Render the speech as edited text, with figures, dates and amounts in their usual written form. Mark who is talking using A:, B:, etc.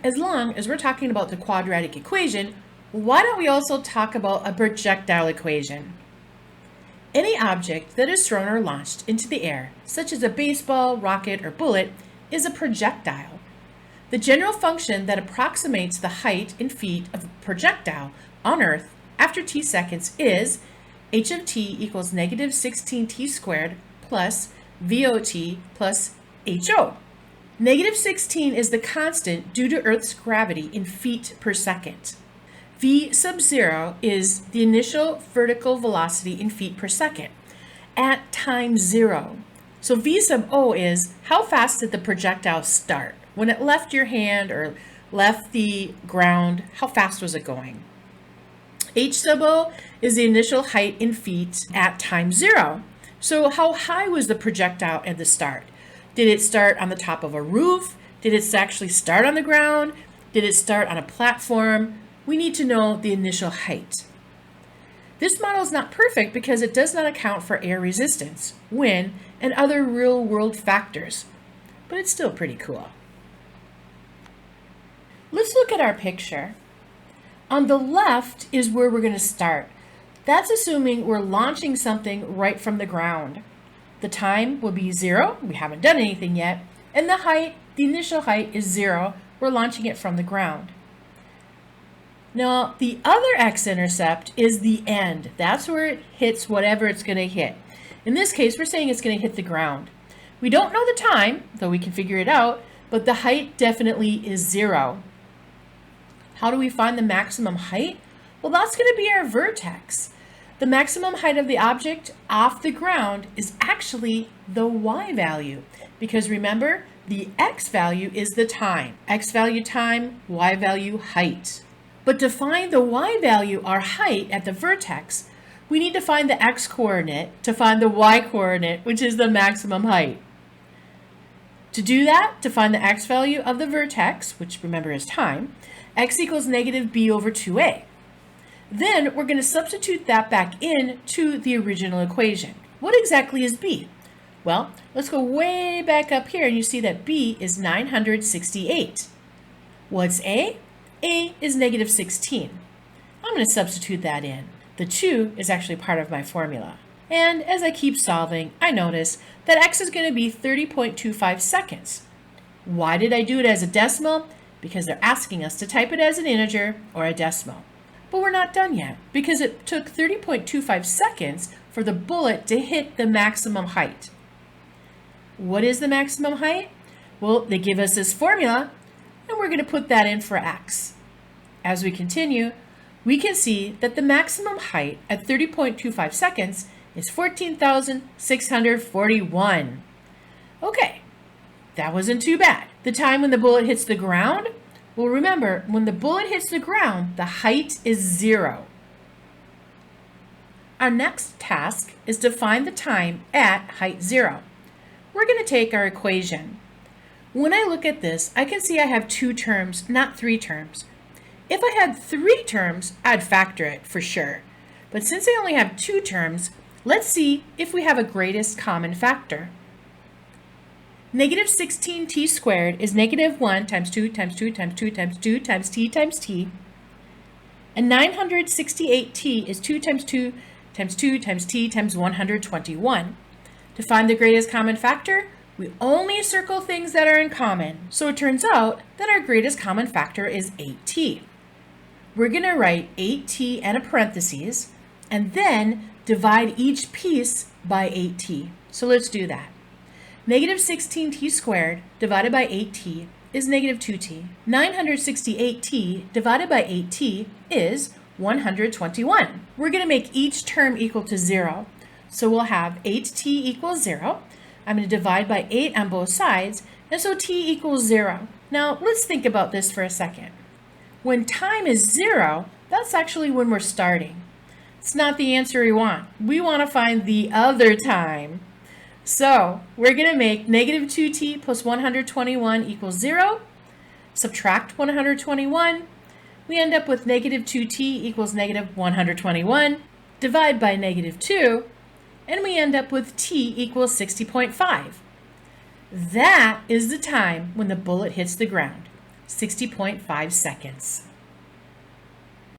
A: as long as we're talking about the quadratic equation, why don't we also talk about a projectile equation? Any object that is thrown or launched into the air, such as a baseball, rocket, or bullet, is a projectile. The general function that approximates the height in feet of a projectile on Earth after t seconds is h of t equals negative 16t squared plus VOT plus HO. Negative 16 is the constant due to Earth's gravity in feet per second. V sub 0 is the initial vertical velocity in feet per second at time 0. So V sub O is how fast did the projectile start? When it left your hand or left the ground, how fast was it going? H sub O is the initial height in feet at time 0. So how high was the projectile at the start? Did it start on the top of a roof? Did it actually start on the ground? Did it start on a platform? We need to know the initial height. This model is not perfect because it does not account for air resistance, wind, and other real-world factors, but it's still pretty cool. Let's look at our picture. On the left is where we're going to start. That's assuming we're launching something right from the ground. The time will be 0, we haven't done anything yet, and the height, the initial height is 0, we're launching it from the ground. Now, the other x-intercept is the end. That's where it hits whatever it's going to hit. In this case, we're saying it's going to hit the ground. We don't know the time, though we can figure it out, but the height definitely is 0. How do we find the maximum height? Well, that's going to be our vertex. The maximum height of the object off the ground is actually the y value, because remember, the x value is the time. X value time, y value height. But to find the y value, our height at the vertex, we need to find the x coordinate to find the y coordinate, which is the maximum height. To do that, to find the x value of the vertex, which remember is time, x equals negative b over 2a. Then we're going to substitute that back in to the original equation. What exactly is b? Well, let's go way back up here and you see that b is 968. What's a? A is negative 16. I'm going to substitute that in. The 2 is actually part of my formula. And as I keep solving, I notice that x is going to be 30.25 seconds. Why did I do it as a decimal? Because they're asking us to type it as an integer or a decimal. But we're not done yet, because it took 30.25 seconds for the bullet to hit the maximum height. What is the maximum height? Well, they give us this formula, and we're going to put that in for x. As we continue, we can see that the maximum height at 30.25 seconds is 14,641. Okay, that wasn't too bad. The time when the bullet hits the ground? Well, remember, when the bullet hits the ground, the height is 0. Our next task is to find the time at height 0. We're going to take our equation. When I look at this, I can see I have 2 terms, not 3 terms. If I had 3 terms, I'd factor it for sure. But since I only have 2 terms, let's see if we have a greatest common factor. Negative 16t squared is negative 1 times 2 times 2 times 2 times 2 times t times t. And 968t is 2 times 2 times 2 times t times 121. To find the greatest common factor, we only circle things that are in common. So it turns out that our greatest common factor is 8t. We're going to write 8t and a parentheses, and then divide each piece by 8t. So let's do that. Negative 16t squared divided by 8t is negative 2t. 968t divided by 8t is 121. We're going to make each term equal to 0. So we'll have 8t equals 0. I'm going to divide by 8 on both sides, and so t equals 0. Now let's think about this for a second. When time is 0, that's actually when we're starting. It's not the answer we want. We want to find the other time. So we're going to make negative 2t plus 121 equals 0. Subtract 121. We end up with negative 2t equals negative 121. Divide by negative 2. And we end up with t equals 60.5. That is the time when the bullet hits the ground. 60.5 seconds.